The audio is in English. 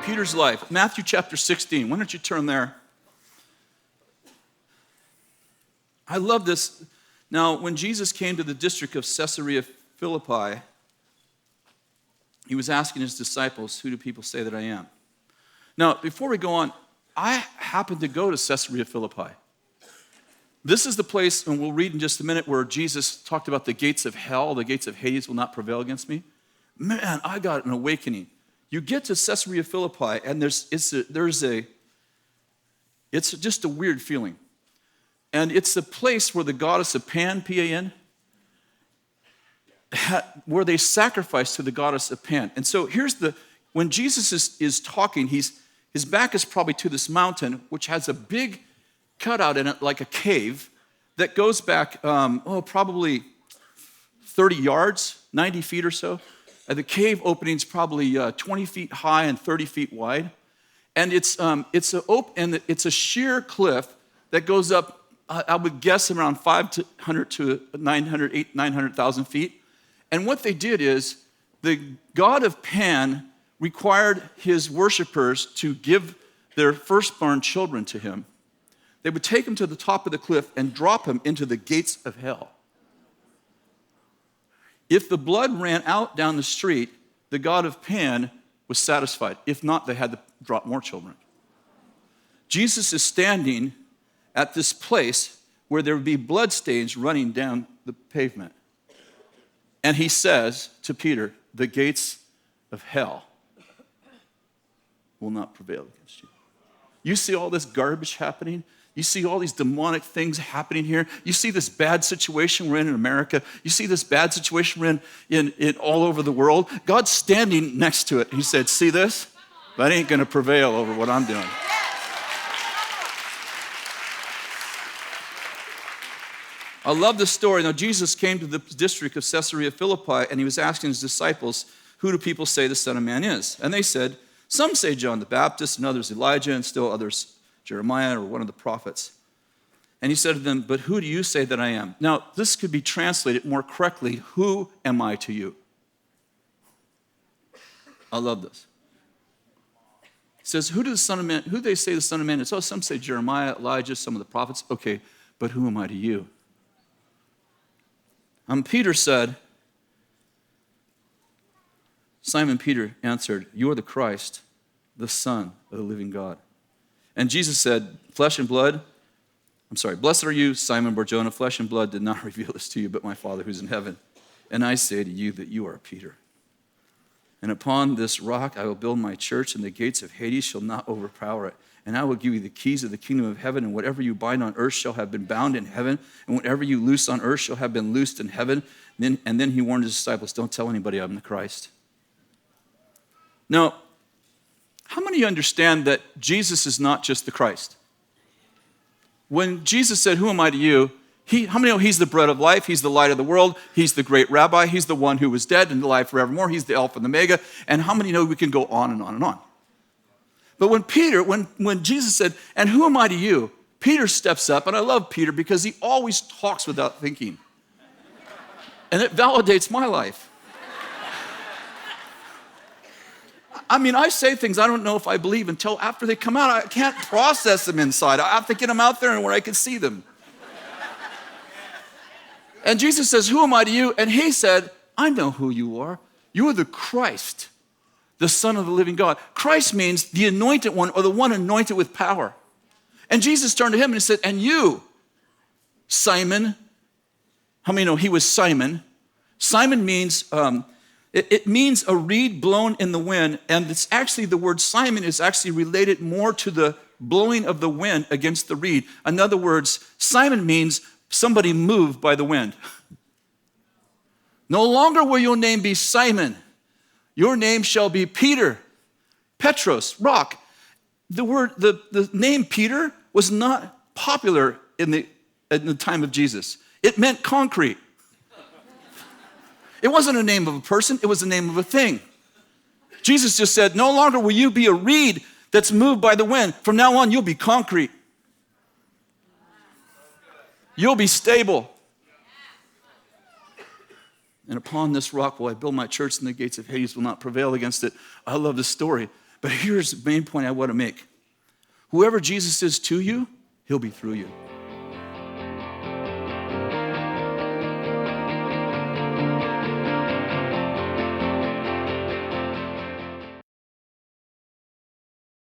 Peter's life. Matthew chapter 16. Why don't you turn there? I love this. Now, when Jesus came to the district of Caesarea Philippi, he was asking his disciples, who do people say that I am? Now, before we go on, I happened to go to Caesarea Philippi. This is the place, and we'll read in just a minute, where Jesus talked about the gates of hell, the gates of Hades will not prevail against me. Man, I got an awakening. You get to Caesarea Philippi, and it's just a weird feeling. And it's the place where the goddess of Pan, P-A-N, where they sacrifice to the goddess of Pan. And so when Jesus is talking, his back is probably to this mountain, which has a big cutout in it, like a cave, that goes back, probably 30 yards, 90 feet or so. The cave opening's probably 20 feet high and 30 feet wide. And it's a sheer cliff that goes up, I would guess, around 500 to 900,000 feet. And what they did is, the god of Pan required his worshipers to give their firstborn children to him. They would take him to the top of the cliff and drop him into the gates of hell. If the blood ran out down the street, the god of Pan was satisfied. If not, they had to drop more children. Jesus is standing at this place where there would be bloodstains running down the pavement. And he says to Peter, the gates of hell will not prevail against you. You see all this garbage happening? You see all these demonic things happening here? You see this bad situation we're in America? You see this bad situation we're in all over the world? God's standing next to it. He said, see this? That ain't going to prevail over what I'm doing. I love this story. Now, Jesus came to the district of Caesarea Philippi, and he was asking his disciples, who do people say the Son of Man is? And they said, some say John the Baptist, and others Elijah, and still others Jeremiah or one of the prophets. And he said to them, but who do you say that I am? Now, this could be translated more correctly, who am I to you? I love this. It says, who do they say the Son of Man is? Oh, some say Jeremiah, Elijah, some of the prophets. Okay, but who am I to you? Peter said, Simon Peter answered, you are the Christ, the Son of the living God. And Jesus said, blessed are you, Simon Bar-Jonah, flesh and blood did not reveal this to you, but my Father who's in heaven. And I say to you that you are Peter. And upon this rock I will build my church, and the gates of Hades shall not overpower it. And I will give you the keys of the kingdom of heaven, and whatever you bind on earth shall have been bound in heaven, and whatever you loose on earth shall have been loosed in heaven. And then he warned his disciples, don't tell anybody I'm the Christ. Now, how many of you understand that Jesus is not just the Christ? When Jesus said, who am I to you? How many know he's the bread of life? He's the light of the world. He's the great rabbi. He's the one who was dead and alive forevermore. He's the Alpha and the Omega. And how many know we can go on and on and on? But when Jesus said, and who am I to you? Peter steps up, and I love Peter because he always talks without thinking. And it validates my life. I mean, I say things I don't know if I believe until after they come out. I can't process them inside. I have to get them out there and where I can see them. And Jesus says, who am I to you? And he said, I know who you are. You are the Christ, the Son of the living God. Christ means the anointed one, or the one anointed with power. And Jesus turned to him and he said, and you, Simon. How many know he was Simon? Simon means... It means a reed blown in the wind, and it's actually, the word Simon is actually related more to the blowing of the wind against the reed. In other words, Simon means somebody moved by the wind. No longer will your name be Simon. Your name shall be Peter, Petros, rock. The name Peter was not popular in the time of Jesus. It meant concrete. It wasn't a name of a person, it was the name of a thing. Jesus just said, no longer will you be a reed that's moved by the wind. From now on, you'll be concrete. You'll be stable. And upon this rock will I build my church, and the gates of Hades will not prevail against it. I love this story But here's the main point I want to make. Whoever Jesus is to you, he'll be through you.